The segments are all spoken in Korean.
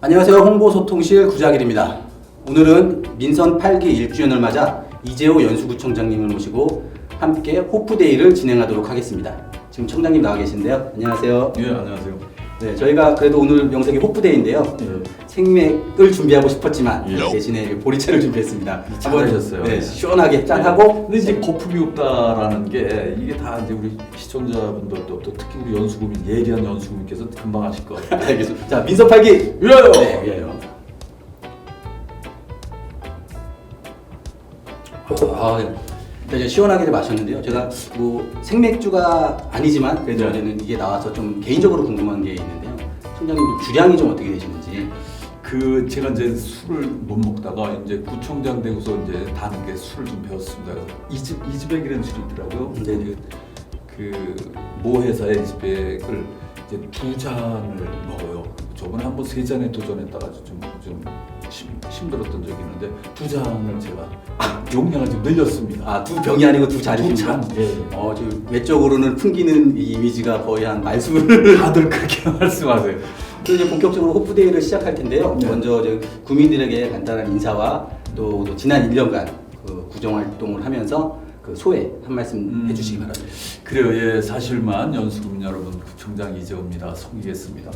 안녕하세요. 홍보소통실 구자길입니다. 오늘은 민선 8기 1주년을 맞아 이재호 연수구청장님을 모시고 함께 호프데이를 진행하도록 하겠습니다. 지금 청장님 나와 계신데요. 안녕하세요. 예, 안녕하세요. 네, 저희가 그래도 오늘 명색이 호프데이인데요. 예. 생맥을 준비하고 싶었지만 예. 대신에 보리차를 준비했습니다. 잘하셨어요. 네, 시원하게 짠하고. 근데 이제 거품이 없다라는 게 이게 다 이제 우리 시청자분들도 또 특히 우리 연수구민 예리한 연수구민께서 금방 아실 거예요. 알겠습니다. 자, 민선 8기 위하여! 네, 위하여. 일단 이제 시원하게 마셨는데요. 제가 뭐 생맥주가 아니지만 그래도 네. 어제는 이게 나와서 좀 개인적으로 궁금한 게 있는데요. 청장님 주량이 좀 어떻게 되시는지. 그 제가 이제 술을 못 먹다가 이제 구청장 되고서 이제 다는 게 술을 좀 배웠습니다. 이즈백이라는 술이 있더라고요. 네네. 그모 회사의 이즈백을 이제 2잔을 먹어요. 저번에 한번 3잔에 도전했다가 좀 힘들었던 적이 있는데 2잔을 제가 용량을 좀 늘렸습니다. 아, 두 병이 아니고 두 잔이십니다. 2잔. 예. 지금 외적으로는 풍기는 이 이미지가 거의 한 말씀을. 다들 그렇게 말씀하세요. 그래서 이제 본격적으로 호프데이를 시작할 텐데요. 네. 먼저 이제 구민들에게 간단한 인사와 또 지난 1년간 그 구정 활동을 하면서 그 소회 한 말씀 해주시기 바랍니다. 그래요. 예, 사실만 연수구민 여러분, 구청장 이재호입니다. 섬기겠습니다.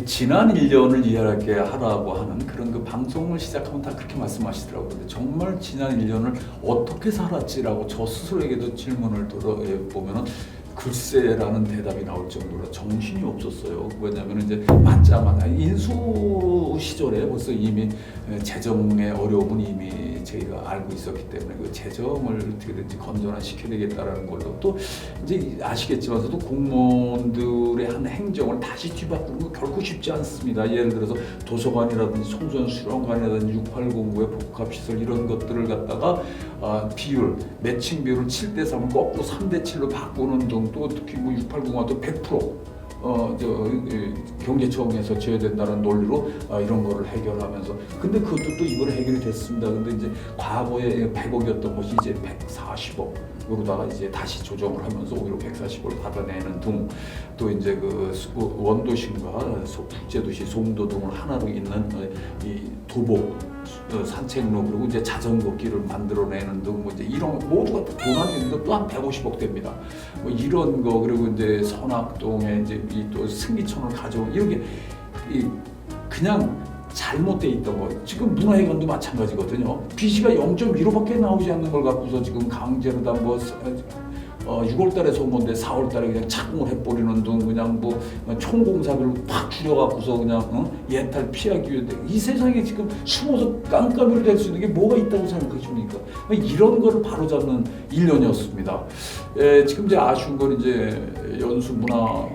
지난 1년을 이해하게 하라고 하는 그런 그 방송을 시작하면 다 그렇게 말씀하시더라고요. 근데 정말 지난 1년을 어떻게 살았지라고 저 스스로에게도 질문을 들어보면은 글쎄라는 대답이 나올 정도로 정신이 없었어요. 왜냐하면 이제 맞자마자 인수 시절에 벌써 이미 재정의 어려움은 이미 저희가 알고 있었기 때문에 그 재정을 어떻게든지 건전화시켜야 되겠다라는 걸로 또 이제 아시겠지만서도 공무원들의 한 행정을 다시 뒤바꾸는 거 결코 쉽지 않습니다. 예를 들어서 도서관이라든지 청소년 수련관이라든지 6809의 복합시설 이런 것들을 갖다가 비율, 매칭 비율을 7대3을 거꾸로 3대7로 바꾸는 등 또 특히 뭐 680과 또 100% 경제청에서 져야 된다는 논리로 이런 거를 해결하면서 근데 그것도 또 이번에 해결이 됐습니다. 근데 이제 과거에 100억이었던 것이 이제 140억으로다가 이제 다시 조정을 하면서 오히려 140억을 받아내는 등 또 이제 그 원도심과 국제도시 송도 등을 하나로 잇는 이 도보 산책로 그리고 이제 자전거 길을 만들어내는 등 뭐 이제 이런 모두가 돈안이 있는데 또 한 150억 됩니다. 뭐 이런 거 그리고 이제 선악동에 이제 이 또 승기천을 가져온 이런 게 그냥 잘못돼 있던 거. 지금 문화회관도 마찬가지거든요. BC가 0.15밖에 나오지 않는 걸 갖고서 지금 강제로다 뭐 6월달에 쏜 건데 4월달에 그냥 착공을 해버리는 등 그냥 뭐 총공사비를 팍 줄여갖고서 그냥 예탈 피하기 위해 이 세상에 지금 숨어서 깜깜이로 될 수 있는 게 뭐가 있다고 생각하십니까? 이런 거를 바로잡는 1년이었습니다. 지금 이제 아쉬운 건 이제 연수문화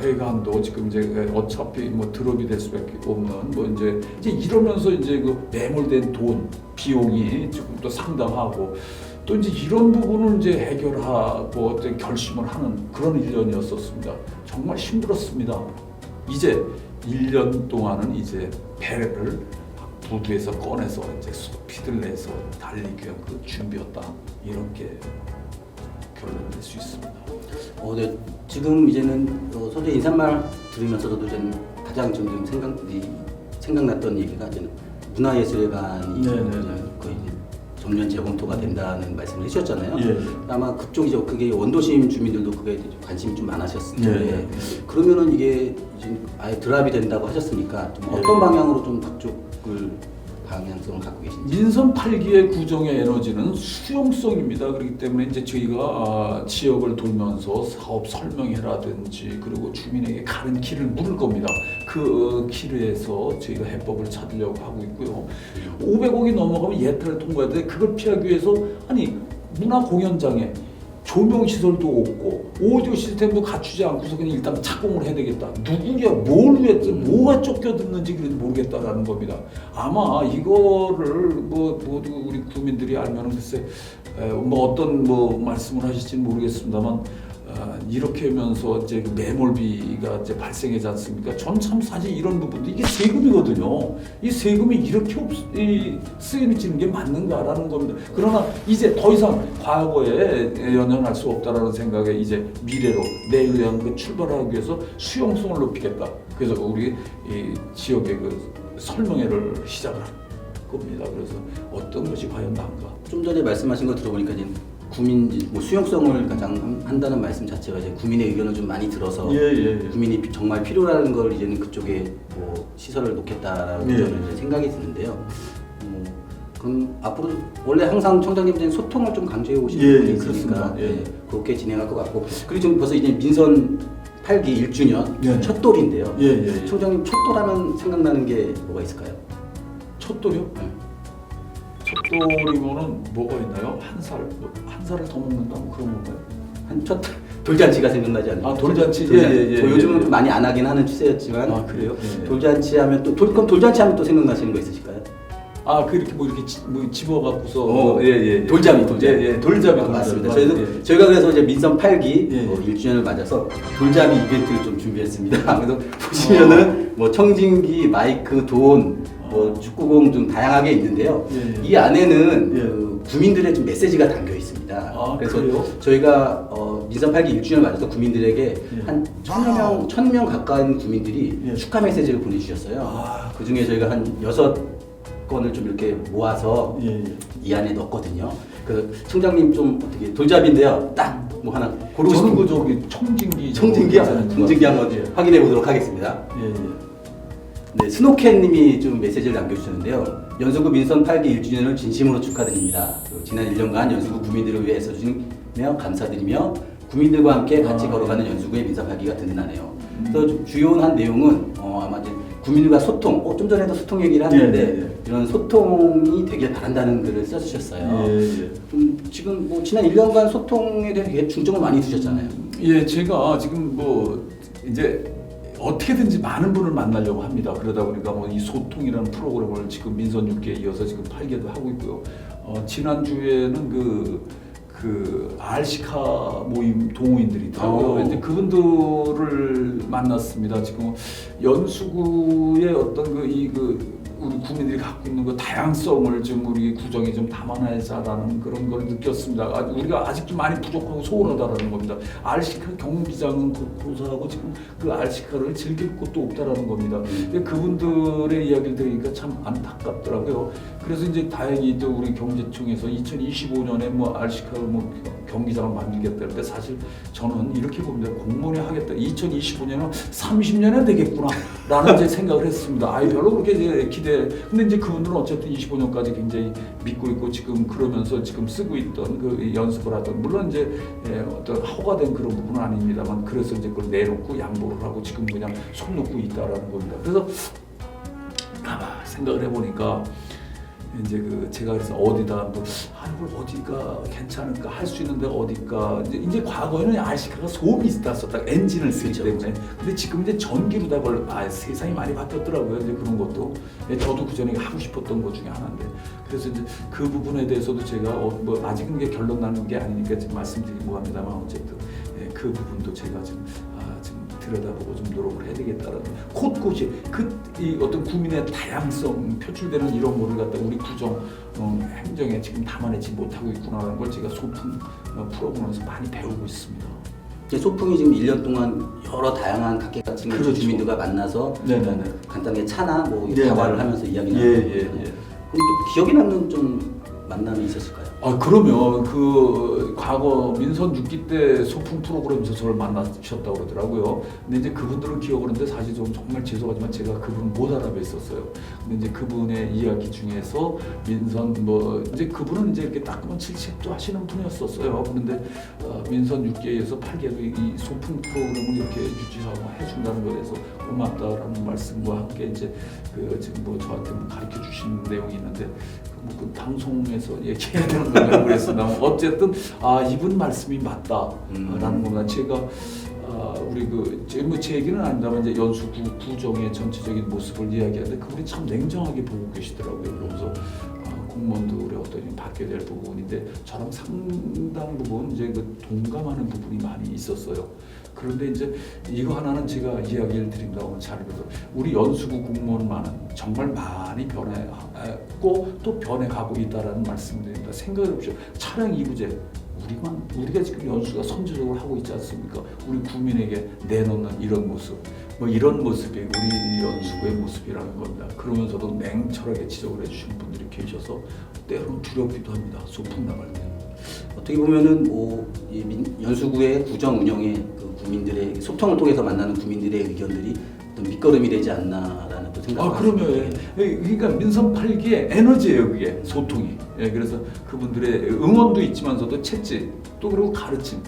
회관도 지금 이제 어차피 뭐 드롭이 될 수밖에 없는 뭐 이제 이러면서 이제 그 매몰된 돈 비용이 조금 또 상당하고 또 이제 이런 부분을 이제 해결하고 어떤 결심을 하는 그런 1년이었었습니다. 정말 힘들었습니다. 이제 1년 동안은 이제 배를 부두에서 꺼내서 이제 피를 내서 달리기 위한 그 준비였다 이렇게 결론낼 수 있습니다. 네. 지금 이제는 선제 인사말 들으면서도 이제 가장 좀 생각났던 얘기가 이제 문화예술회관이 거의 전면 재검토가 된다는 말씀을 해주셨잖아요. 예. 아마 그쪽이죠. 그게 원도심 주민들도 그게 관심이 좀 많으셨을 텐데 예. 그러면은 이게 지금 아예 드랍이 된다고 하셨으니까 좀 어떤 방향으로 좀 그쪽을 방향성을 갖고 계신지. 민선 8기의 구정의 에너지는 수용성입니다. 그렇기 때문에 이제 저희가 지역을 돌면서 사업 설명회라든지 그리고 주민에게 가는 길을 물을 겁니다. 그 길에서 저희가 해법을 찾으려고 하고 있고요. 500억이 넘어가면 예탈을 통과해야 돼. 그걸 피하기 위해서 아니 문화 공연장에 조명 시설도 없고 오디오 시스템도 갖추지 않고서 그냥 일단 착공을 해야 되겠다. 누구냐, 뭘 위해, 뭐가 쫓겨듣는지 모르겠다라는 겁니다. 아마 이거를 뭐 모두 우리 국민들이 알면은 글쎄 뭐 어떤 뭐 말씀을 하실지는 모르겠습니다만 이렇게 하면서 이제 매몰비가 이제 발생하지 않습니까? 전 참 사실 이런 부분도 이게 세금이거든요. 이 세금이 이렇게 쓰이는 게 맞는가라는 겁니다. 그러나 이제 더 이상 과거에 연연할 수 없다라는 생각에 이제 미래로 내일 위한 그 출발하기 위해서 수용성을 높이겠다. 그래서 우리 이 지역의 그 설명회를 시작을 할 겁니다. 그래서 어떤 것이 과연 난가? 좀 전에 말씀하신 거 들어보니까 이제 구민 뭐 수용성을 가장 한다는 말씀 자체가 이제 국민의 의견을 좀 많이 들어서 국민이 정말 필요라는 걸 이제는 그쪽에 뭐 시설을 놓겠다라고 저는 이제 생각이 드는데요. 그럼 앞으로 원래 항상 청장님들은 소통을 좀 강조해 오시는 분이 있으니까 그렇게 진행할 것 같고, 그리고 지금 벌써 이제 민선 8기 1주년 첫 돌인데요. 청장님 첫 돌하면 생각나는 게 뭐가 있을까요? 첫 돌이요? 첫 돌이면은 뭐가 있나요? 한 살을 더 먹는다 뭐 그런 건가요? 첫 돌잔치가 생각나지 않나요? 아, 돌잔치. 요즘은 좀 많이 안 하긴 하는 추세였지만. 아, 그래요? 돌잔치 하면 또 그럼 돌잔치 하면 또 생각나시는 거 있으실까요? 아, 그 이렇게 뭐 이렇게 집어 갖고서 돌잡이. 돌잡이. 맞습니다. 저희가 그래서 이제 민선 8기 1주년을 맞아서 돌잡이 이벤트를 좀 준비했습니다. 그래서 보시면은 뭐 청진기, 마이크, 돈, 뭐 축구공 좀 다양하게 있는데요. 이 안에는 그 구민들의 좀 메시지가 담겨 있습니다. 그래서 그래요? 저희가 민선 8기 1주년을 맞아서 구민들에게 한 1000명 가까운 구민들이 축하 메시지를 보내주셨어요. 그 중에 저희가 한 6건을 좀 이렇게 모아서 이 안에 넣었거든요. 그 청장님 좀 어떻게 돌잡인데요. 딱 뭐 하나 고르고 싶은 그 저기 청진기 한번 확인해 보도록 하겠습니다. 네, 스노캔님이 좀 메시지를 남겨주셨는데요. 연수구 민선 8기 1주년을 진심으로 축하드립니다. 지난 1년간 연수구 구민들을 위해 애써주며 감사드리며 구민들과 함께 같이 걸어가는 연수구의 민선 8기가 든든하네요. 그래서 좀 주요한 내용은 아마 이제 구민들과 소통, 좀 전에도 소통 얘기를 하는데 이런 소통이 되길 바란다는 글을 써주셨어요. 지금 뭐 지난 1년간 소통에 대해 되게 중점을 많이 두셨잖아요. 제가 지금 뭐 이제 어떻게든지 많은 분을 만나려고 합니다. 그러다 보니까 뭐 이 소통이라는 프로그램을 지금 민선 6기에 이어서 지금 8기에도 하고 있고요. 지난주에는 그 알시카 모임 동호인들이 있더라고요. 이제 그분들을 만났습니다. 지금 연수구의 어떤 우리 국민들이 갖고 있는 그 다양성을 좀 우리 구정에 좀 담아내자라는 그런 걸 느꼈습니다. 우리가 아직 좀 많이 부족하고 소홀하다라는 겁니다. 알시카 경비장은 고사하고 지금 그 알시카를 즐길 곳도 없다라는 겁니다. 근데 그분들의 이야기를 들으니까 참 안타깝더라고요. 그래서 이제 다행히 또 우리 경제청에서 2025년에 뭐 알시카 뭐 경기장을 만들겠다. 그런데 사실 저는 이렇게 봅니다. 공무원이 하겠다. 2025년은 30년은 되겠구나라는 제 생각을 했습니다. 별로 그렇게 이제 기대. 근데 이제 그분들은 어쨌든 25년까지 굉장히 믿고 있고 지금 그러면서 지금 쓰고 있던 그 연습을 하던, 물론 이제 어떤 허가된 그런 부분은 아닙니다만, 그래서 이제 그걸 내놓고 양보를 하고 지금 그냥 손 놓고 있다라는 겁니다. 그래서 가만 생각을 해보니까 이제 제가 그래서 어디다 이걸 어디가 괜찮을까, 할 수 있는 데가 어디가, 이제 과거에는 RC카가 소음이 있었다, 엔진을 쓰기 때문에. 근데 지금 이제 전기로 다 세상이 많이 바뀌었더라고요. 이제 그런 것도 저도 그 전에 하고 싶었던 것 중에 하나인데, 그래서 이제 그 부분에 대해서도 제가 뭐 아직은 이게 결론 나는 게 아니니까 지금 말씀드리고 합니다만, 어쨌든 그 부분도 제가 지금 들여다보고 좀 노력을 해야 되겠다라는, 곳곳이 이 어떤 국민의 다양성 표출되는 이런 거를 갖다 우리 구정 행정에 지금 담아내지 못하고 있구나라는 걸 제가 소풍 프로그램에서 많이 배우고 있습니다. 소풍이 지금 1년 동안 여러 다양한 각계각층의 주민들과 만나서 간단하게 차나 뭐 대화를 하면서 이야기를 나누고 그럼 좀 기억에 남는 좀 만남이 있었을까요? 그러면 과거 민선 6기 때 소풍 프로그램에서 저를 만나셨다고 그러더라고요. 근데 이제 그분들은 기억을 하는데 사실 좀 정말 죄송하지만 제가 그분을 못 알아뵀었어요. 근데 이제 그분의 이야기 중에서 민선 이제 그분은 이제 이렇게 따끔한 칠책도 하시는 분이었었어요. 그런데 민선 6기에서 8기에도 이 소풍 프로그램을 이렇게 유지하고 해준다는 거에 대해서 고맙다라는 말씀과 함께 이제 지금 저한테 가르쳐 주신 내용이 있는데 그 방송에서 얘기해야 되는 걸 모르겠습니다. 어쨌든 이분 말씀이 맞다라는 겁니다. 제가 우리 제 얘기는 아닙니다만 이제 연수구 구정의 전체적인 모습을 이야기하는데 그분이 참 냉정하게 보고 계시더라고요. 그러면서 공무원들의 어떤 바뀌어야 될 부분인데 저랑 상당 부분 이제 동감하는 부분이 많이 있었어요. 그런데 이제 이거 하나는 제가 이야기를 드린다고 잘해서 우리 연수구 공무원만은 정말 많이 변해고 또 변해가고 있다라는 말씀드립니다. 생각해 보십시오. 차량 이부제 우리가 지금 연수가 선제적으로 하고 있지 않습니까? 우리 국민에게 내놓는 이런 모습. 뭐 이런 모습이 우리 연수구의 모습이라는 겁니다. 그러면서도 냉철하게 지적을 해주시는 분들이 계셔서 때로는 두렵기도 합니다. 소풍 나갈 때. 어떻게 보면은 뭐이 연수구의 구정 운영에 그 국민들의 소통을 통해서 만나는 국민들의 의견들이 어떤 밑거름이 되지 않나라는 또 생각을 그러면 그러니까 민선 8기의 에너지예요, 그게 소통이. 예, 그래서 그분들의 응원도 있지만서도 채찍 또 그리고 가르침,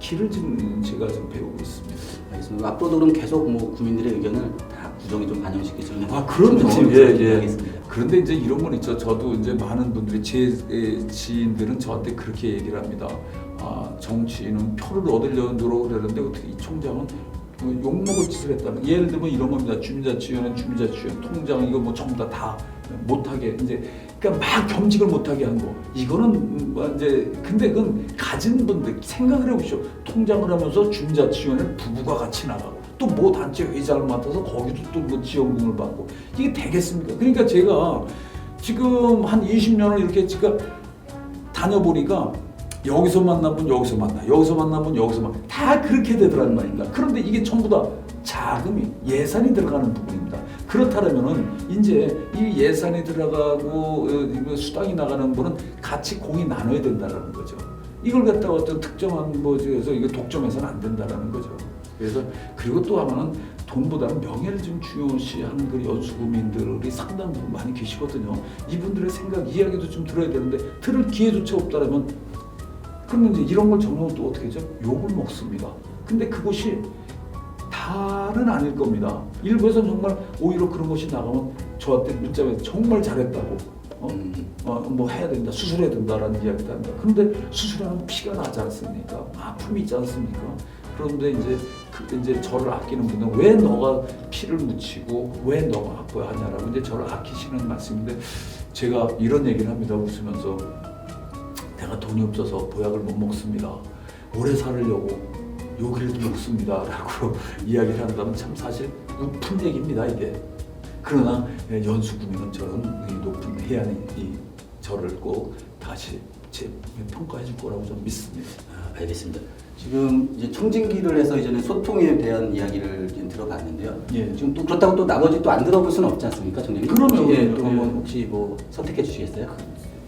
길을 지금 제가 좀 배우고 있습니다. 알겠습니다. 앞으로도 그럼 계속 뭐 국민들의 의견을 다 구정에 좀 반영시키시는 그럼요. 하겠습니다. 그런데 이제 이런 건 있죠. 저도 이제 많은 분들이 제 지인들은 저한테 그렇게 얘기를 합니다. 정치인은 표를 얻으려고 그러는데 어떻게 이 총장은 욕먹을 짓을 했다는. 예를 들면 이런 겁니다. 주민자치위원회, 주민자치위원 통장 이거 뭐 전부 다 못하게 이제 그러니까 막 겸직을 못하게 한 거. 이거는 뭐 이제 근데 그건 가진 분들 생각을 해보시오. 통장을 하면서 주민자치위원회 부부가 같이 나가고 또 뭐 단체 회장을 맡아서 거기도 또 뭐 지원금을 받고 이게 되겠습니까? 그러니까 제가 지금 한 20년을 이렇게 제가 다녀보니까 여기서 만나면 여기서 만나, 여기서 만나면 여기서 만나, 다 그렇게 되더란 말입니다. 그런데 이게 전부 다 자금이 예산이 들어가는 부분입니다. 그렇다면은 이제 이 예산이 들어가고 수당이 나가는 거는 같이 공이 나눠야 된다는 거죠. 이걸 갖다가 어떤 특정한 뭐에서 이거 독점해서는 안 된다는 거죠. 그래서 그리고 또 하나는 돈보다는 명예를 좀 중요시하는 그 연수구민들이 상당 부분 많이 계시거든요. 이분들의 생각, 이야기도 좀 들어야 되는데 들을 기회조차 없다라면 그러면 이제 이런 걸 정리하면 또 어떻게 하죠? 욕을 먹습니다. 근데 그것이 다는 아닐 겁니다. 일부에서는 정말 오히려 그런 것이 나가면 저한테 문자에 정말 잘했다고 뭐 해야 된다, 수술해야 된다라는 이야기도 한다. 그런데 수술하면 피가 나지 않습니까? 아픔이 있지 않습니까? 그런데 이제 저를 아끼는 분들은 왜 너가 피를 묻히고 왜 너가 아파야 하냐라고 이제 저를 아끼시는 말씀인데 제가 이런 얘기를 합니다. 웃으면서 내가 돈이 없어서 보약을 못 먹습니다. 오래 살으려고 요기를 먹습니다. 라고 이야기를 한다면 참 사실 우픈 얘기입니다, 이게. 그러나 연수구민은 저런 높은 해안이 저를 꼭 다시 평가해 줄 거라고 저는 믿습니다. 알겠습니다. 지금 이제 청진기를 해서 이제는 소통에 대한 이야기를 이제 들어봤는데요. 예. 지금 또 그렇다고 또 나머지 또 안 들어볼 수는 없지 않습니까, 청장님? 그럼요. 예, 또 예. 한번 혹시 뭐 선택해 주시겠어요?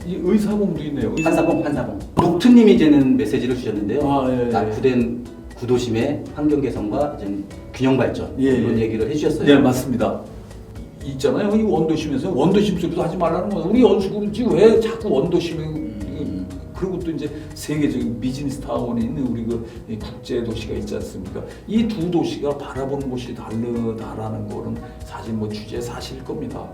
이 의사봉도 있네요. 판사봉. 녹트님이 이제는 메시지를 주셨는데요. 예. 낙후된 구도심의 환경 개선과 이제 균형 발전 이런 얘기를 해주셨어요. 네, 맞습니다. 있잖아요. 이 원도심에서 원도심 소리도 하지 말라는 거예요. 우리 연수구지 왜 자꾸 원도심에 그리고 또 이제 세계적인 비즈니스 타운이 있는 우리 그 국제 도시가 있지 않습니까? 이 두 도시가 바라보는 곳이 다르다라는 거는 사실 뭐 주제 사실일 겁니다.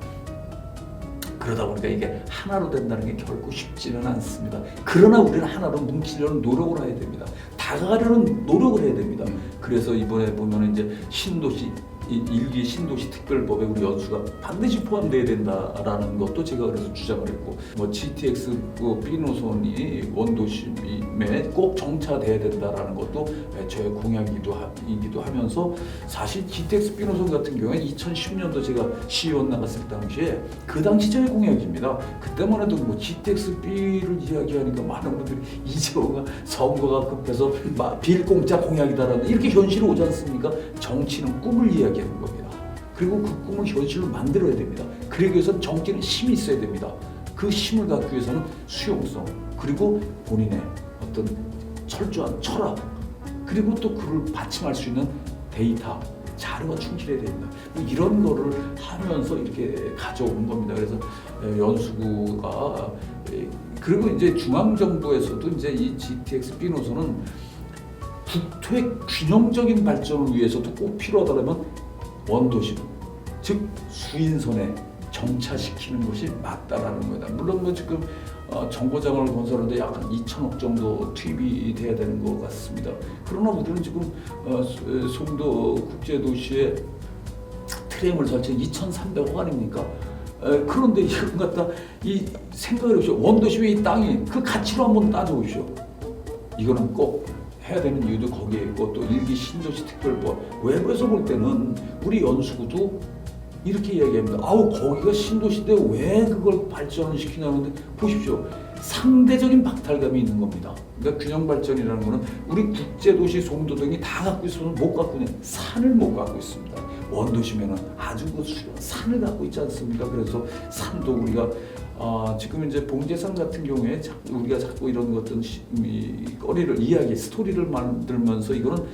그러다 보니까 이게 하나로 된다는 게 결코 쉽지는 않습니다. 그러나 우리는 하나로 뭉치려는 노력을 해야 됩니다. 다가가려는 노력을 해야 됩니다. 그래서 이번에 보면 이제 신도시 일기 신도시 특별법에 우리 연수가 반드시 포함돼야 된다라는 것도 제가 그래서 주장을 했고, 뭐 GTX B 노선이 원도심에 꼭 정차돼야 된다라는 것도 저의 공약이기도 하면서, 사실 GTX B 노선 같은 경우에 2010년도 제가 시의원 나갔을 당시에 그 당시 저의 공약입니다. 그때만 해도 뭐 GTX B를 이야기하니까 많은 분들이 이재호가 선거가 급해서 빌공짜 공약이다라는 이렇게 현실이 오지 않습니까? 정치는 꿈을 이야기하는 겁니다. 그리고 그 꿈을 현실로 만들어야 됩니다. 그러기 위해서는 정치는 힘이 있어야 됩니다. 그 힘을 갖기 위해서는 수용성, 그리고 본인의 어떤 철저한 철학, 그리고 또 그를 받침할 수 있는 데이터, 자료가 충실해야 됩니다. 이런 거를 하면서 이렇게 가져오는 겁니다. 그래서 연수구가, 그리고 이제 중앙정부에서도 이제 이 GTX B 노선은 국토의 균형적인 발전을 위해서도 꼭 필요하다면 원도심, 즉 수인선에 정차시키는 것이 맞다라는 겁니다. 물론 뭐 지금 정거장을 건설하는데 약 2천억 정도 투입이 돼야 되는 것 같습니다. 그러나 우리는 지금 송도 국제도시에 트램을 설치 2,300억 아닙니까? 그런데 이건 갖다 이 생각을 해보시오. 원도심의 이 땅이 그 가치로 한번 따져보시오. 이거는 꼭 해야 되는 이유도 거기에 있고, 또 일기 신도시 특별법, 외부에서 볼 때는 우리 연수구도 이렇게 이야기합니다. 아우 거기가 신도시인데 왜 그걸 발전을 시키냐는데 보십시오. 상대적인 박탈감이 있는 겁니다. 그러니까 균형 발전이라는 거는 우리 국제도시 송도동이 다 갖고 있으면 못 갖고 있는 산을 못 갖고 있습니다. 원도시면은 아주 그 산을 갖고 있지 않습니까? 그래서 산도 우리가 지금 이제 봉제산 같은 경우에 우리가 자꾸 이런 것들 거리를 이야기 스토리를 만들면서 이거는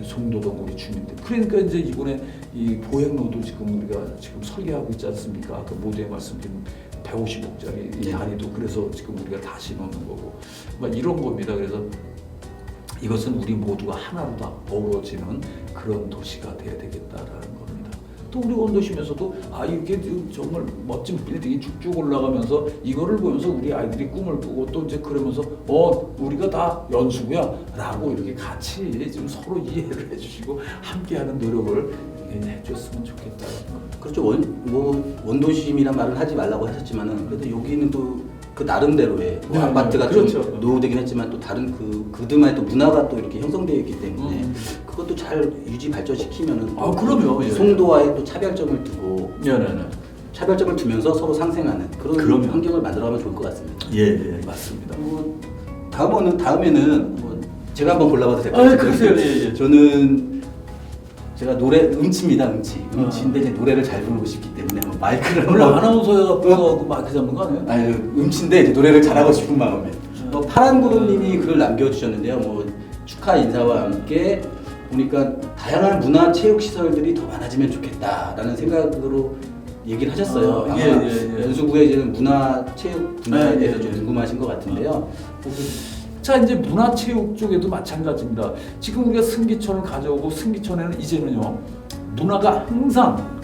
송도동 우리 주민들 그러니까 이제 이번에 이 보행로도 지금 우리가 지금 설계하고 있지 않습니까? 아까 모두에 말씀드린 150억짜리 이 다리도 그래서 지금 우리가 다시 넣는 거고 막 이런 겁니다. 그래서 이것은 우리 모두가 하나로 다 어우러지는 그런 도시가 돼야 되겠다라는 겁니다. 또 우리 원도시면서도 이렇게 정말 멋진 빌딩이 쭉쭉 올라가면서 이거를 보면서 우리 아이들이 꿈을 꾸고 또 이제 그러면서 우리가 다 연수구야라고 이렇게 같이 좀 서로 이해를 해주시고 함께하는 노력을 해줬으면 좋겠다는 겁니다. 그렇죠. 원도심이란 말은 하지 말라고 하셨지만은 그래도 여기는 또 그 나름대로의 네, 아파트가 그렇죠. 좀 노후되긴 했지만 또 다른 그들만의 또 문화가 또 이렇게 형성되어 있기 때문에 그것도 잘 유지 발전시키면은 그럼요. 송도와의 또 차별점을 두고 네네네. 차별점을 두면서 서로 상생하는 그런 그럼요. 환경을 만들어가면 좋을 것 같습니다. 예, 맞습니다. 다음에는 제가 한번 골라봐도 될까요? 그러세요. 예. 저는 제가 노래 음치인데 이제 노래를 잘 부르고 싶기 때문에 마이크를 원래 아나운서가 그 마이크 잡는 거 아니에요? 아니 음치인데 이제 노래를 잘하고 싶은 마음에 파란구름님이 글을 남겨주셨는데요. 축하 인사와 함께 보니까 다양한 문화 체육 시설들이 더 많아지면 좋겠다라는 생각으로 얘기를 하셨어요. 아마 연수구의 이제 문화 체육 분야에 대해서 좀 궁금하신 것 같은데요. 자 이제 문화체육 쪽에도 마찬가지입니다. 지금 우리가 승기천을 가져오고 승기천에는 이제는요 문화가 항상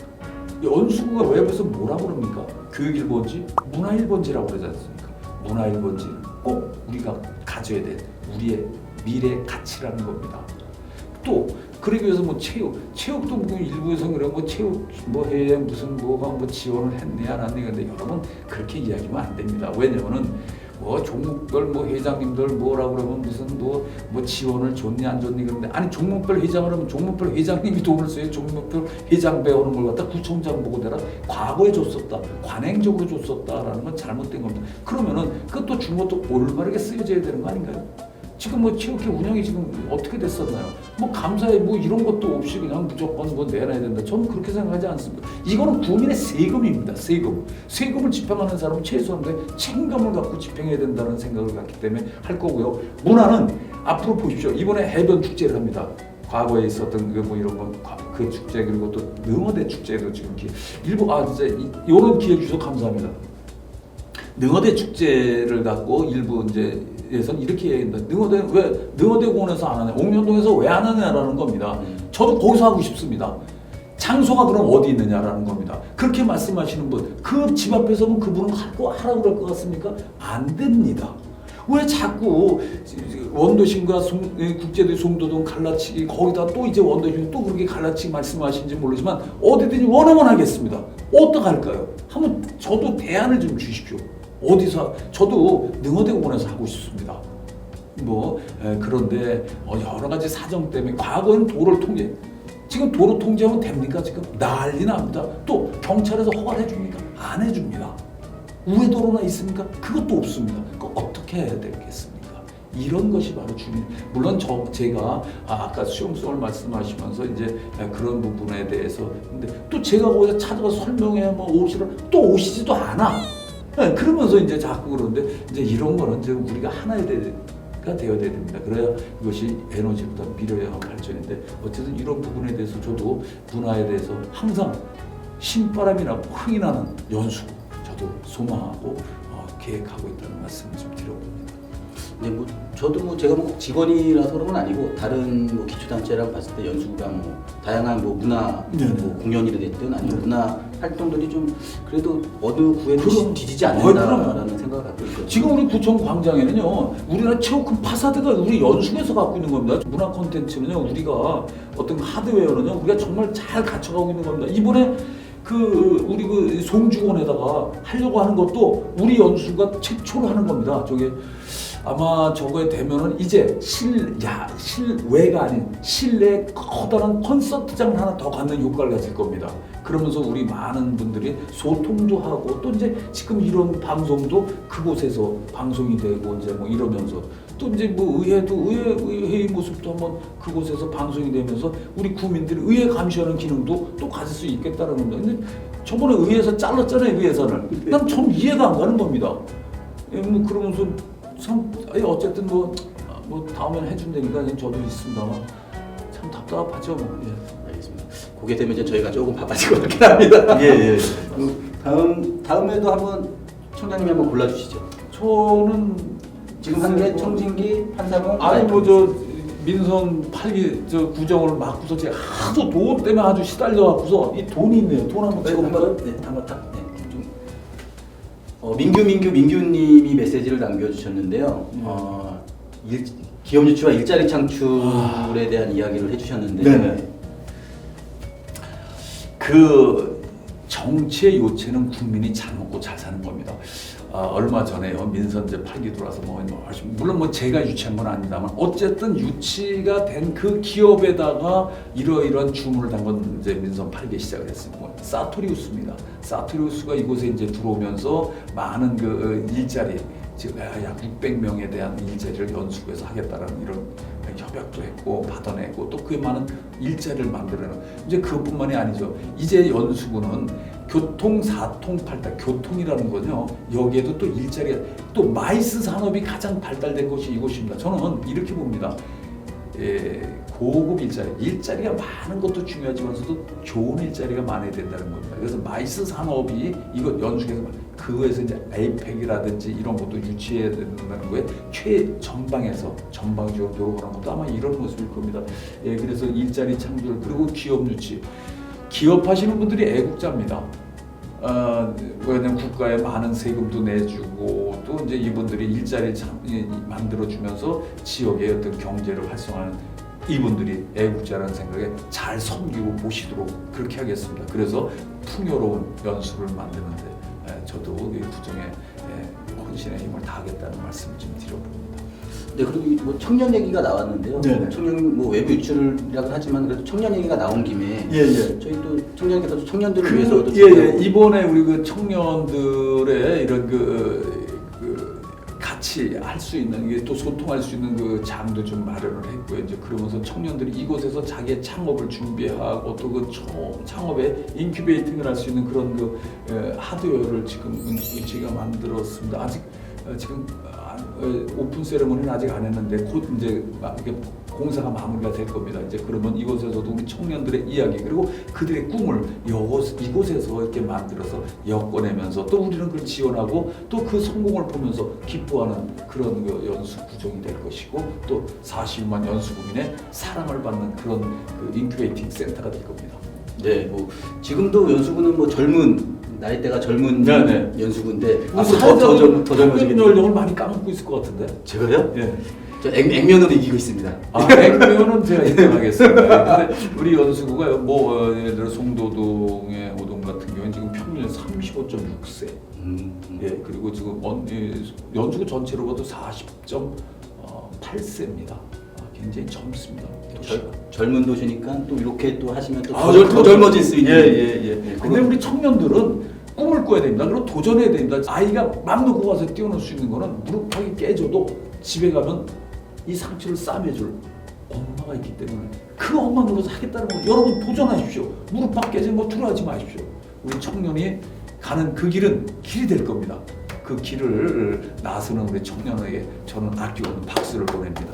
연수구가 외부에서 뭐라 그럽니까? 교육 1번지, 문화 1번지라고 그러지 않습니까? 문화 1번지는 꼭 우리가 가져야 될 우리의 미래 가치라는 겁니다. 또 그러기 위해서 체육도 일부에서 그래 체육 해외 무슨 뭐가 지원을 했네 안 했네 근데 여러분 그렇게 이야기하면 안 됩니다. 왜냐면은 종목별 회장님들 뭐라 그러면 무슨 지원을 줬니 안 줬니 그런데 아니 종목별 회장을 하면 종목별 회장님이 돈을 써요. 종목별 회장 배우는 걸 갖다 구청장 보고 내가 과거에 줬었다 관행적으로 줬었다라는 건 잘못된 겁니다. 그러면은 그것도 준 것도 올바르게 쓰여져야 되는 거 아닌가요? 지금 체육회 운영이 지금 어떻게 됐었나요? 감사해 이런 것도 없이 그냥 무조건 내놔야 된다. 저는 그렇게 생각하지 않습니다. 이거는 국민의 세금입니다. 세금을 집행하는 사람은 최소한 책임감을 갖고 집행해야 된다는 생각을 갖기 때문에 할 거고요. 문화는 앞으로 보십시오. 이번에 해변 축제를 합니다. 과거에 있었던 이런 그 축제 그리고 또 능어대 축제도 지금 일부 진짜 이런 기회 주셔서 감사합니다. 능어대 축제를 갖고 일부 예선 이렇게 얘기한다. 능어대 공원에서 안 하냐? 옥년동에서 왜 안 하냐라는 겁니다. 저도 거기서 하고 싶습니다. 장소가 그럼 어디 있느냐라는 겁니다. 그렇게 말씀하시는 분, 그 집 앞에서는 그분은 하라고 그럴 것 같습니까? 안 됩니다. 왜 자꾸 원도심과 국제도시 송도동 갈라치기 거기다 또 이제 원도심 또 그렇게 갈라치기 말씀하시는지 모르지만 어디든지 원하면 하겠습니다. 어떡할까요? 한번 저도 대안을 좀 주십시오. 어디서 저도 능어대 공원에서 하고 싶습니다. 그런데 여러 가지 사정 때문에 과거에는 도로를 통제 지금 도로 통제하면 됩니까? 지금 난리 납니다. 또 경찰에서 허가를 해줍니까? 안 해줍니다. 우회도로나 있습니까? 그것도 없습니다. 어떻게 해야 되겠습니까? 이런 것이 바로 주민. 물론 제가 아까 수용성을 말씀하시면서 이제 그런 부분에 대해서 근데 또 제가 거기서 찾아가서 설명해 오시라 또 오시지도 않아. 그러면서 이제 자꾸 그러는데 이제 이런 거는 이제 우리가 하나가 되어야 됩니다. 그래야 이것이 에너지보다 미래의 발전인데 어쨌든 이런 부분에 대해서 저도 문화에 대해서 항상 신바람이나 흥이 나는 연수구 저도 소망하고 계획하고 있다는 말씀을 좀 드려봅니다. 네, 저도 제가 꼭 직원이라서 그런 건 아니고 다른 기초단체랑 봤을 때 연수구가 다양한 문화 공연이 됐든 아니면 문화 활동들이 좀 그래도 어느 구에도 뒤지지 않는다라는 생각을 갖고 있거든요. 지금 우리 구청 광장에는요 우리나라 최고 큰 파사드가 우리 연수구에서 갖고 있는 겁니다. 문화 콘텐츠는요 우리가 어떤 하드웨어는요 우리가 정말 잘 갖춰가고 있는 겁니다. 이번에 우리 송주원에다가 하려고 하는 것도 우리 연수가 최초로 하는 겁니다. 아마 저거에 되면은 이제 실외가 아닌 실내 커다란 콘서트장을 하나 더 갖는 효과를 가질 겁니다. 그러면서 우리 많은 분들이 소통도 하고 또 이제 지금 이런 방송도 그곳에서 방송이 되고 이제 뭐 이러면서 또 이제 뭐 의회 모습도 한번 그곳에서 방송이 되면서 우리 국민들이 의회 감시하는 기능도 또 가질 수 있겠다는 겁니다. 근데 저번에 의회에서 잘랐잖아요, 그 예산을. 난 좀 이해가 안 가는 겁니다. 예, 뭐 그러면서 참 어쨌든 뭐 다음에는 해준다니까 저도 있습니다만 참 답답하죠. 뭐. 예. 알겠습니다. 그게 되면 이제 저희가 조금 바빠질 것 같긴 합니다. 예. 다음에도 한번 청장님이 한번 골라주시죠. 저는 지금 한 게 청진기, 판사봉. 아니 뭐 저 민선 8기 저 구정을 맡고서 제가 하도 돈 때문에 아주 시달려 갖고서 이 돈이 있네요. 돈 한번 찍어볼까요? 한번 딱. 네, 좀. 민규님이 메시지를 남겨주셨는데요. 기업 유치와 일자리 창출에 대한 이야기를 해주셨는데. 네네. 그 정치의 요체는 국민이 잘 먹고 잘 사는 겁니다. 얼마 전에요 민선제 8기 들어와서 물론 뭐 제가 유치한 건 아닙니다만 어쨌든 유치가 된 그 기업에다가 이러이러한 주문을 단 건 이제 민선 8기 시작을 했습니다. 사토리우스입니다. 사토리우스가 이곳에 이제 들어오면서 많은 그 일자리 즉 약 600명에 대한 일자리를 연수구에서 하겠다라는 이런 협약도 했고 받아내고 또 그에 많은 일자리를 만들어내는 이제 그것뿐만이 아니죠. 이제 연수구는 교통 4통 8탈 교통이라는 거죠. 여기에도 또 일자리가 또 마이스 산업이 가장 발달된 곳이 이곳입니다. 저는 이렇게 봅니다. 고급 일자리가 많은 것도 중요하지만서도 좋은 일자리가 많아야 된다는 겁니다. 그래서 마이스 산업이 이거 연수에서 그거에서 이제 에이펙이라든지 이런 것도 유치해야 된다는 거에 전방적으로 노력하는 것도 아마 이런 모습일 겁니다. 그래서 일자리 창출 그리고 기업 유치. 기업하시는 분들이 애국자입니다. 왜냐면 국가에 많은 세금도 내주고 또 이제 이분들이 일자리 만들어주면서 지역의 어떤 경제를 활성화하는 이분들이 애국자라는 생각에 잘 섬기고 보시도록 그렇게 하겠습니다. 그래서 풍요로운 연수를 만드는데 저도 이 구정에 헌신의 힘을 다하겠다는 말씀을 좀 드려봅니다. 네, 그리고 뭐 청년 얘기가 나왔는데요. 네네. 청년 뭐 외부 유출이라고 하지만 그래도 청년 얘기가 나온 김에 저희 또 청장님께서 청년들을 위해서도 이번에 우리 그 청년들의 이런 같이 할 수 있는 이게 또 소통할 수 있는 그 장도 좀 마련을 했고요. 이제 그러면서 청년들이 이곳에서 자기의 창업을 준비하고 또 그 창업에 인큐베이팅을 할 수 있는 그런 그 하드웨어를 지금 저희가 만들었습니다. 아직 지금 오픈 세레머니는 아직 안 했는데 곧 이제 이렇게 공사가 마무리가 될 겁니다. 이제 그러면 이곳에서도 우리 청년들의 이야기 그리고 그들의 꿈을 이곳에서 이렇게 만들어서 엮어내면서 또 우리는 그걸 지원하고 또 그 성공을 보면서 기뻐하는 그런 그 연수 구정이 될 것이고 또 40만 연수 국민의 사랑을 받는 그런 그 인큐베이팅 센터가 될 겁니다. 네, 뭐 지금도 연수구는 뭐 나이대가 젊은 연수구인데 앞으로 더 젊어지겠네요. 연령을 많이 까먹고 있을 것 같은데. 제가요? 예. 저 액면으로 이기고 있습니다. 액면은 제가 인정하겠습니다. 근데 우리 연수구가 뭐 예를 들어 송도동의 오동 같은 경우는 지금 평균 35.6세. 예, 그리고 지금 연수구 전체로 봐도 40.8세입니다. 굉장히 젊습니다. 젊은 도시니까 또 이렇게 또 하시면 또 더 젊어질 수 있는. 예. 근데 우리 청년들은 꿈을 꿔야 됩니다. 그리고 도전해야 됩니다. 아이가 맘 놓고 가서 뛰어놀 수 있는 거는 무릎팍이 깨져도 집에 가면 이 상처를 싸매줄 엄마가 있기 때문에 그 엄마 노릇을 하겠다는 거 여러분 도전하십시오. 무릎팍 깨진 거 두려워하지 마십시오. 우리 청년이 가는 그 길은 길이 될 겁니다. 그 길을 나서는 우리 청년에게 저는 아끼는 박수를 보냅니다.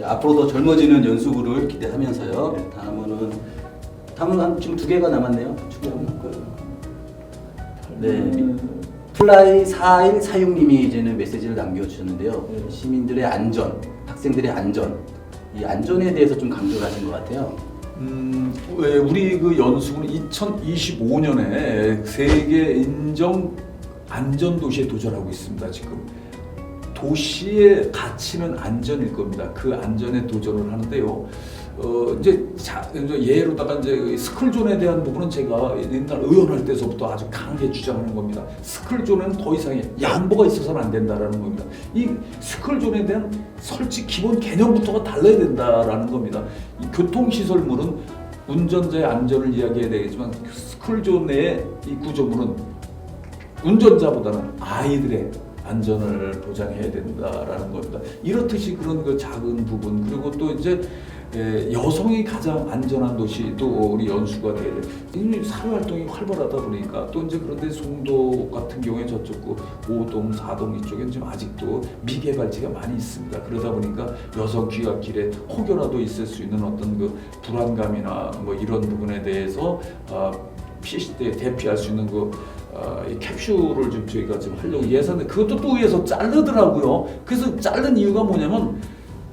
앞으로 더 젊어지는 연수구를 기대하면서요. 다음은 지금 2개가 남았네요. 플라이 4146님이 이제는 메시지를 남겨주셨는데요. 시민들의 안전, 학생들의 안전, 이 안전에 대해서 좀 강조를 하신 것 같아요. 우리 그 연수구는 2025년에 세계 인정 안전 도시에 도전하고 있습니다. 지금 도시의 가치는 안전일 겁니다. 그 안전에 도전을 하는데요. 이제 예로다가 이제 스쿨존에 대한 부분은 제가 옛날 의원할 때서부터 아주 강하게 주장하는 겁니다. 스쿨존에는 더 이상의 양보가 있어서는 안 된다라는 겁니다. 이 스쿨존에 대한 솔직히 기본 개념부터가 달라야 된다라는 겁니다. 이 교통시설물은 운전자의 안전을 이야기해야 되겠지만 스쿨존 내의 이 구조물은 운전자보다는 아이들의 안전을 보장해야 된다라는 겁니다. 이렇듯이 그런 그 작은 부분 그리고 또 이제 여성이 가장 안전한 도시 또 우리 연수가 돼야 돼. 사회 활동이 활발하다 보니까 또 이제 그런데 송도 같은 경우에 저쪽 그 5동, 4동 이쪽엔 좀 아직도 미개발지가 많이 있습니다. 그러다 보니까 여성 귀갓길에 혹여라도 있을 수 있는 어떤 그 불안감이나 뭐 이런 부분에 대해서 대피할 수 있는 이 캡슐을 좀 저희가 지금 하려고 예산에 그것도 또 위에서 자르더라고요. 그래서 자른 이유가 뭐냐면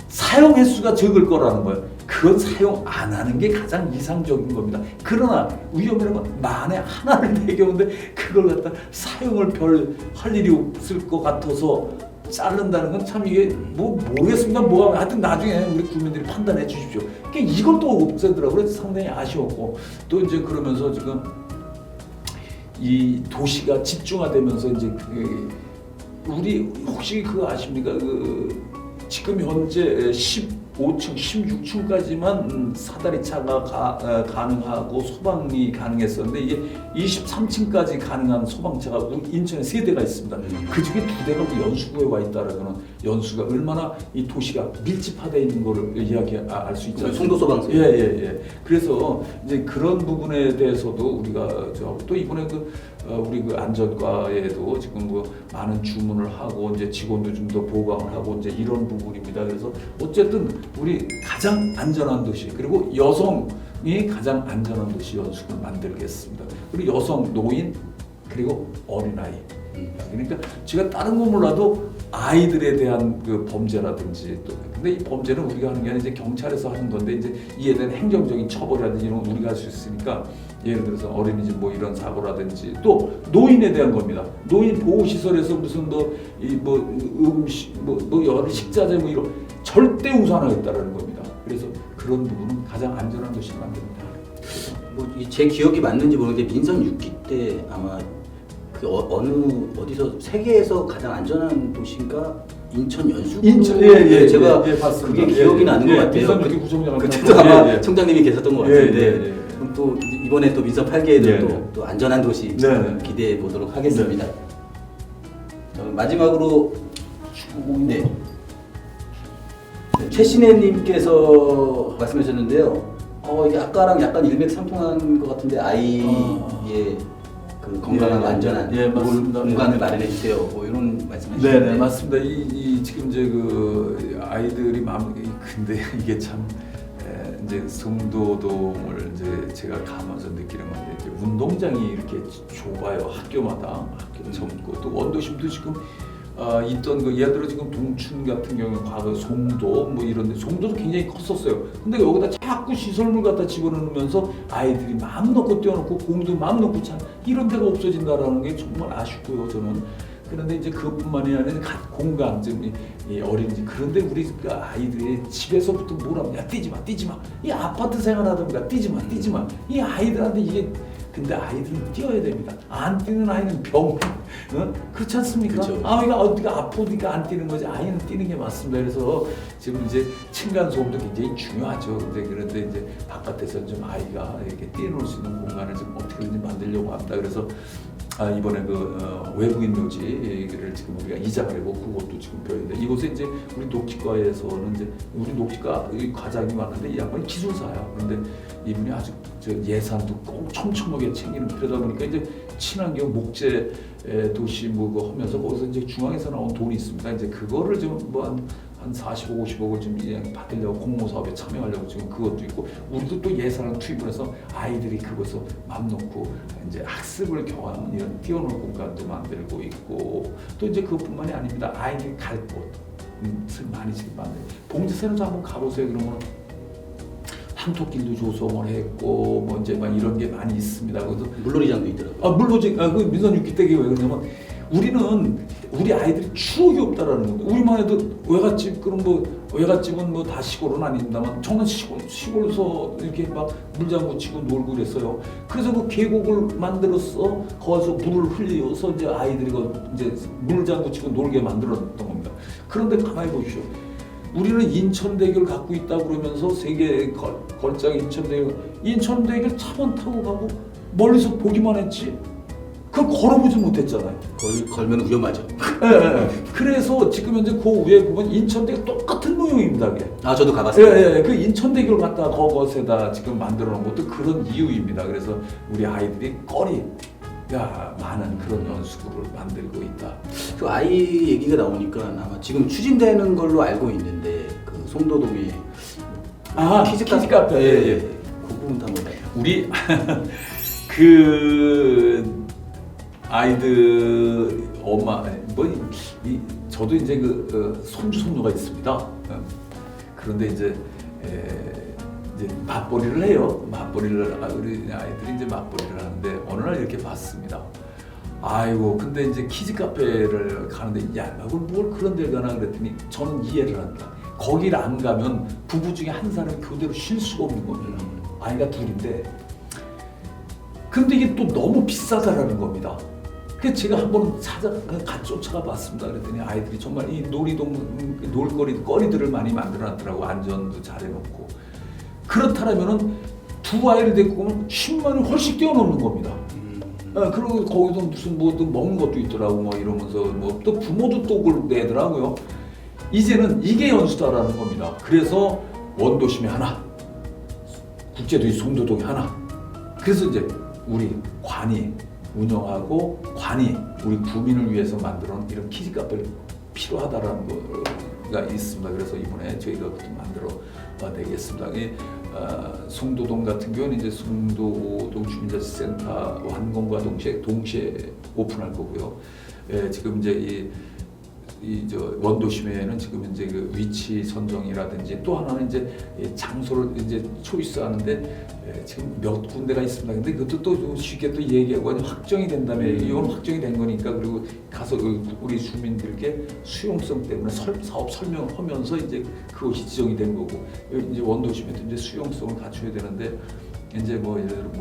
사용 횟수가 적을 거라는 거예요. 그건 사용 안 하는 게 가장 이상적인 겁니다. 그러나 위험이라는 건 만에 하나를 내겨오는데 그걸 갖다 사용을 별 할 일이 없을 것 같아서 자른다는 건 참 이게 뭐 모르겠습니다. 뭐가 하여튼 나중에 우리 국민들이 판단해 주십시오. 그러니까 이걸 또 없애더라고요. 그래서 상당히 아쉬웠고 또 이제 그러면서 지금 이 도시가 집중화되면서 이제 우리 혹시 그거 아십니까? 지금 현재 15층, 16층까지만 사다리차가 가능하고 소방이 가능했었는데 이게 23층까지 가능한 소방차가 인천에 3대가 있습니다. 그 중에 2대가 연수구에 와 있다라는 연수가 얼마나 이 도시가 밀집화되어 있는 거를 알 수 있잖아요. 송도 소방서. 예. 그래서 이제 그런 부분에 대해서도 우리가 또 이번에 우리 그 안전과에도 지금 뭐 많은 주문을 하고 이제 직원도 좀 더 보강을 하고 이제 이런 부분입니다. 그래서 어쨌든 우리 가장 안전한 도시 그리고 여성이 가장 안전한 도시 연수를 만들겠습니다. 그리고 여성, 노인 그리고 어린아이. 그러니까 제가 다른 거 몰라도 아이들에 대한 그 범죄라든지 또 근데 이 범죄는 우리가 하는 게 아니라 이제 경찰에서 하는 건데 이제 이에 대한 행정적인 처벌이라든지 이런 건 우리가 할 수 있으니까 예를 들어서 어린이집 뭐 이런 사고라든지 또 노인에 대한 겁니다. 노인 보호 시설에서 무슨 음식 여러 식자재 뭐 이런 절대 우산하겠다라는 겁니다. 그래서 그런 부분은 가장 안전한 도시를 만듭니다. 제 기억이 맞는지 모르겠는데 민선 6기 때 아마 어디서 세계에서 가장 안전한 도시인가 인천 연수구. 제가 봤습니다. 그게 기억이 나는 것 같아요. 민선 6기 구청장 그때도 아마 청장님이 계셨던 것 같은데 그럼 또 이번에 또 민선 8기에도 또 안전한 도시 기대해 보도록 하겠습니다. 마지막으로 최신혜님께서 말씀하셨는데요. 이게 아까랑 약간 일맥상통한 것 같은데 아이의 그 건강하고 안전한 공간을 마련해 주세요. 뭐 이런 말씀하시는데. 네, 맞습니다. 이 지금 이제 그 아이들이 근데 이게 참 이제 송도동을 이제 제가 가면서 느끼는 건데 이제 운동장이 이렇게 좁아요. 학교마다 학교 젊고 또 원도심도 지금 있던 그 예를 들어 지금 동춘 같은 경우는 과거 송도 뭐 이런데 송도도 굉장히 컸었어요. 근데 여기다 자꾸 시설물 갖다 집어넣으면서 아이들이 마음 놓고 뛰어놓고 공도 마음 놓고 차 이런 데가 없어진다라는 게 정말 아쉽고요. 저는 그런데 이제 그뿐만이 아니라 각 공간 좀 이 어린이집 그런데 우리 그 아이들이 집에서부터 뭐라고 야 뛰지 마 이 아파트 생활하다 보니까 뛰지 마 이 아이들한테 이게 근데 아이들은 뛰어야 됩니다. 안 뛰는 아이는 병, 그렇지 않습니까? 그렇죠. 어디가 아프니까 안 뛰는 거지. 아이는 뛰는 게 맞습니다. 그래서 지금 이제 층간 소음도 굉장히 중요하죠. 그런데 이제 바깥에서 좀 아이가 이렇게 뛰어놀 수 있는 공간을 좀 어떻게든지 만들려고 합니다. 그래서 이번에 외부인 묘지를 지금 우리가 이장을 하고 그것도 지금 벼는데 이곳에 이제 우리 녹지과에서는 이제 우리 녹지과 과장이 왔는데 이 양반이 기술사야. 그런데 이분이 아주 예산도 꼭 촘촘하게 챙기는 그러다 보니까 이제 친환경 목재 도시 뭐 하면서 거기서 이제 중앙에서 나온 돈이 있습니다. 이제 그거를 좀 한 40억, 50억을 좀 받으려고 공모 사업에 참여하려고 지금 그것도 있고 우리도 또 예산을 투입을 해서 아이들이 그것을 맘 놓고 이제 학습을 경험하는 이런 뛰어놀 공간도 만들고 있고 또 이제 그것뿐만이 아닙니다. 아이들이 갈 곳을 많이 지금 만들고 봉지새는도 한번 가보세요. 그러면 항토길도 조성을 했고 뭐 이제 막 이런 게 많이 있습니다. 그래서 물놀이장도 있더라고요. 물놀이 그 민선 6기 때게 왜 그러냐면 우리는 우리 아이들이 추억이 없다라는 겁니다. 우리만 해도 외갓집 그럼 뭐 외갓집은 뭐 다 시골은 아닙니다만 저는 시골서 이렇게 막 물장구 치고 놀고 그랬어요. 그래서 그 계곡을 만들었어. 거기서 물을 흘려서 이제 아이들이 이제 물장구 치고 놀게 만들었던 겁니다. 그런데 가만히 보십시오. 우리는 인천대교를 갖고 있다 그러면서 세계 걸작 인천대교 차만 타고 가고 멀리서 보기만 했지. 그걸 걸어보지 못했잖아요. 걸면 위험하죠. 예. 그래서 지금 현재 그 위에 보면 인천대교 똑같은 모형입니다. 그게. 아, 저도 가봤어요. 예. 그 인천대교를 갖다 그것에다 지금 만들어 놓은 것도 그런 이유입니다. 그래서 우리 아이들이 많은 그런 연수구를 만들고 있다. 그 아이 얘기가 나오니까 아마 지금 추진되는 걸로 알고 있는데 그 송도동에 키즈 카페. 예. 그 부분도 한번 봐요. 우리 그 아이들 엄마 저도 이제 그 손주가 있습니다. 그런데 이제 맞벌이를 해요. 우리 아이들이 이제 맞벌이를 하는데 어느 날 이렇게 봤습니다. 아이고, 근데 이제 키즈 카페를 가는데 야, 뭘 그런 데 가나 그랬더니 저는 이해를 한다. 거기를 안 가면 부부 중에 한 사람이 교대로 쉴 수가 없는 겁니다. 아이가 둘인데. 근데 이게 또 너무 비싸다라는 겁니다. 그래서 제가 한번 같이 쫓아가 봤습니다. 그랬더니 아이들이 정말 이 놀거리들을 많이 만들어놨더라고. 안전도 잘해놓고. 그렇다면은 두 아이를 데리고 오면 10만 원이 훨씬 뛰어넘는 겁니다. 그리고 거기서 무슨 먹는 것도 있더라고. 뭐 이러면서 또 부모도 또 그걸 내더라고요. 이제는 이게 연수다라는 겁니다. 그래서 원도심에 하나, 국제도시 송도동에 하나. 그래서 이제 우리 관이 운영하고 관이 우리 구민을 위해서 만들어놓은 이런 키즈 카페를 필요하다라는 거가 있습니다. 그래서 이번에 저희가 좀 만들어 내겠습니다. 송도동 같은 경우는 이제 송도동 주민자치센터 완공과 동시에 오픈할 거고요. 지금 이제 저 원도심에는 지금 이제 그 위치 선정이라든지 또 하나는 이제 장소를 이제 초이스하는데 지금 몇 군데가 있습니다. 근데 그것도 또 쉽게 또 얘기하고 확정이 된다면 이건 확정이 된 거니까 그리고 가서 우리 주민들께 수용성 때문에 사업 설명을 하면서 이제 그것이 지정이 된 거고 이제 원도심에도 이제 수용성을 갖춰야 되는데 이제 뭐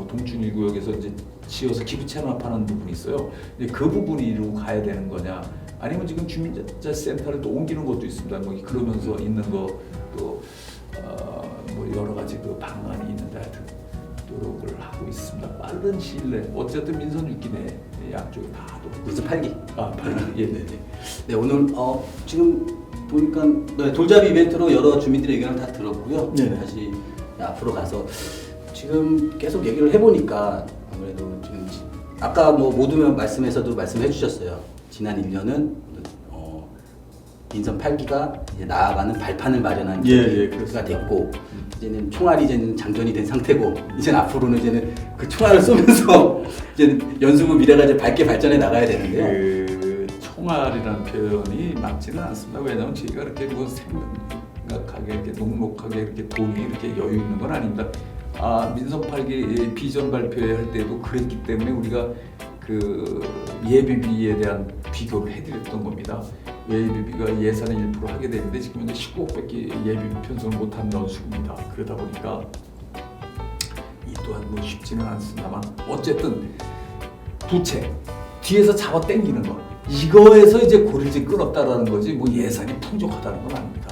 동춘 1구역에서 이제 지어서 기부 체납하는 부분이 있어요. 이제 그 부분이 이루고 가야 되는 거냐? 아니면 지금 주민자치센터를 또 옮기는 것도 있습니다. 뭐 그러면서 있는 거 또 뭐 여러 가지 그 방안이 있는데 하여튼 노력을 하고 있습니다. 빠른 시일 내 어쨌든 민선 6기 내에 양쪽이 다 민선 8기. 8기. 예. 네, 오늘 지금 보니까 돌잡이 이벤트로 여러 주민들의 의견을 다 들었고요. 네네. 다시 앞으로 가서 지금 계속 얘기를 해보니까 아무래도 지금 아까 뭐 모두 말씀에서도 말씀해 주셨어요. 지난 1년은 민선 8기가 이제 나아가는 발판을 마련한 계기가 됐고 이제는 총알이 장전이 된 상태고 이제는 앞으로는 이제는 그 총알을 쏘면서 이제는 연수구 미래가 이제 밝게 발전해 나가야 되는데요. 그 총알이라는 표현이 맞지는 않습니다. 왜냐하면 저희가 이렇게 뭐 생각하게 이렇게 녹록하게 이렇게 돈이 이렇게 여유 있는 건 아닙니다. 민선 8기 비전 발표할 때도 그랬기 때문에 우리가 그 예비비에 대한 비교를 해드렸던 겁니다. 예비비가 예산의 1% 하게 되는데 지금 현재 19억밖에 예비비 편성을 못한 연수입니다. 그러다 보니까 이 또한 뭐 쉽지는 않습니다만 어쨌든 부채 뒤에서 잡아 당기는 거 이거에서 이제 고리를 끊었다라는 거지 뭐 예산이 풍족하다는 건 아닙니다.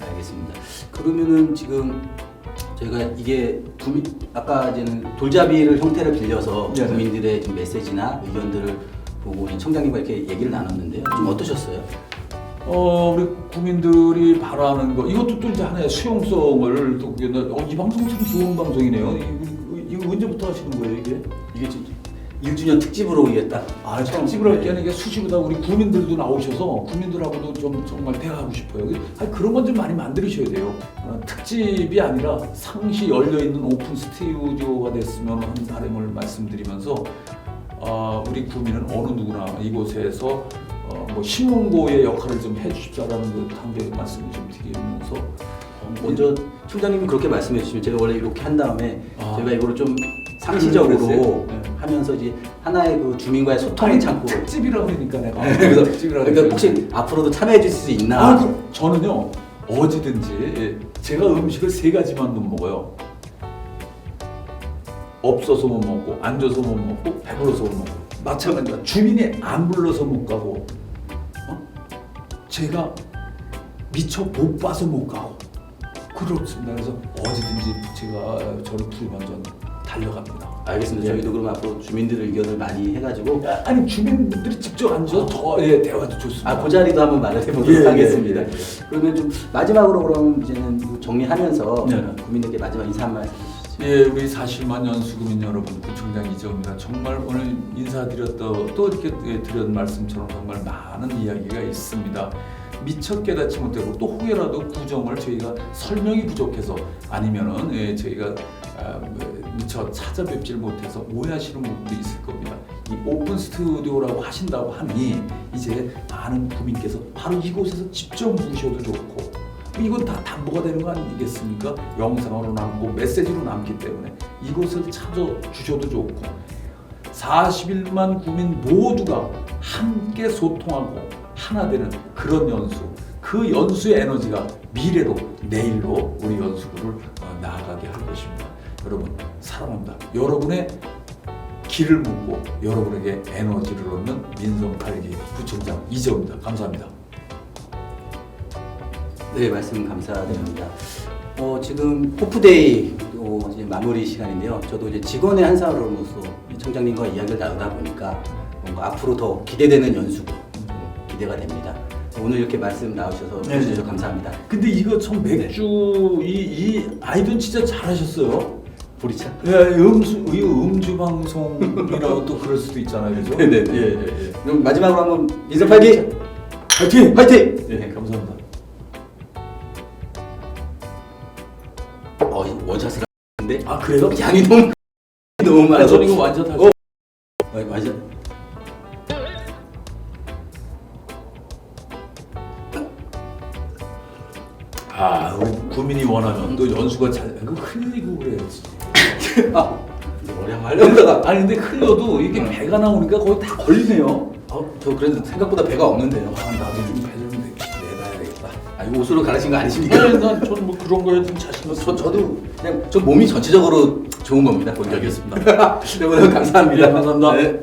알겠습니다. 그러면은 지금 저희가 이게 아까 이제는 돌잡이를 형태를 빌려서 네네. 국민들의 좀 메시지나 의견들을 보고 청장님과 이렇게 얘기를 나눴는데요. 좀 어떠셨어요? 우리 국민들이 바라는 거 이것도 또 이제 하나의 수용성을 또 이 방송 참 좋은 방송이네요. 이거 언제부터 하시는 거예요 이게? 이게 지금 1주년 특집으로 이게 딱 특집을 할 게 아니라 수시보다 우리 국민들도 나오셔서 국민들하고도 좀 정말 대화하고 싶어요. 그런 건 좀 많이 만들으셔야 돼요. 특집이 아니라 상시 열려 있는 오픈 스튜디오가 됐으면 하는 바람을 말씀드리면서 우리 국민은 어느 누구나 이곳에서 뭐 신문고의 역할을 좀 해주십사라는 그 단계 말씀을 좀 드리면서 먼저 총장님이 그렇게 말씀해 주시면 제가 원래 이렇게 한 다음에 제가 이거를 좀 상시적으로 하면서 이제 하나의 그 주민과의 소통의 창구 특집이라고 그러니까 내가 그래서 그러니까 혹시 앞으로도 참여해 주실 수 있나? 저는요 어디든지 예, 제가 음식을 세 가지만 못 먹어요. 없어서 못 먹고, 앉아서 못 먹고, 배불러서 못 먹고. 마찬가지로 주민이 안 불러서 못 가고, 제가 미처 못 봐서 못 가고 그렇습니다. 그래서 어디든지 제가 저를 부르면 저는 달려갑니다. 알겠습니다. 저희도 그럼 앞으로 주민들 의견을 많이 해가지고 아니 주민분들이 직접 앉아서 더 예, 대화도 좋습니다. 그 자리도 한번 마련해 보도록 예, 하겠습니다. 예, 예. 그러면 좀 마지막으로 그럼 이제는 정리하면서 네. 국민들께 마지막 인사 한 말씀 해주시죠. 예, 우리 40만 연수구민 여러분, 구청장 이재호입니다. 정말 오늘 인사드렸던 또 이렇게 드린 말씀처럼 정말 많은 이야기가 있습니다. 미처 깨닫지 못하고 또 혹여라도 구정을 저희가 설명이 부족해서 아니면은 예, 저희가 미처 찾아뵙질 못해서 오해하시는 분들이 있을 겁니다. 이 오픈 스튜디오라고 하신다고 하니 이제 많은 구민께서 바로 이곳에서 직접 보셔도 좋고 이건 다 담보가 되는 거 아니겠습니까? 영상으로 남고 메시지로 남기 때문에 이곳을 찾아주셔도 좋고 41만 구민 모두가 함께 소통하고 하나 되는 그런 연수, 그 연수의 에너지가 미래로 내일로 우리 연수구를 나아가게 할 것입니다. 여러분 사랑합니다. 여러분의 길을 묻고 여러분에게 에너지를 얻는 민선 8기 구청장 이재호입니다. 감사합니다. 네, 말씀 감사드립니다. 지금 호프데이 이제 마무리 시간인데요. 저도 이제 직원의 한 사람으로서 청장님과 이야기를 나누다 보니까 뭔가 앞으로 더 기대되는 연수구 기대가 됩니다. 오늘 이렇게 말씀 나오셔서 해주셔서 감사합니다. 근데 이거 참 맥주 이 아이들은 진짜 잘하셨어요. 보리차? 예, 음주 방송이라고 또 그럴 수도 있잖아요, 그죠? 네네. 예. 그럼 마지막으로 한번 민선 8기 화이팅! 화이팅! 예, 감사합니다. 원샷을 하는데 아 그래요? 양이 너무 아, 많아서 저는 이거 완전 하죠. 완전 아, 우리 구민이 원하면 또 연수가 잘 그거 흘리고 그래야지. 근데 머리 한번 하려다가 아니 근데 흘려도 이게 배가 나오니까 거의 다 걸리네요. 저 그래도 생각보다 배가 없는데요. 아, 나도 좀 배 좀 내놔야 되겠다. 이거 옷으로 가르친 거 아니십니까? 저는 뭐 그런 거에 좀 자신 없어. 저도 그냥 저 몸이 전체적으로 좋은 겁니다. 본격이었습니다. 네, 오늘 감사합니다. 네, 감사합니다. 네.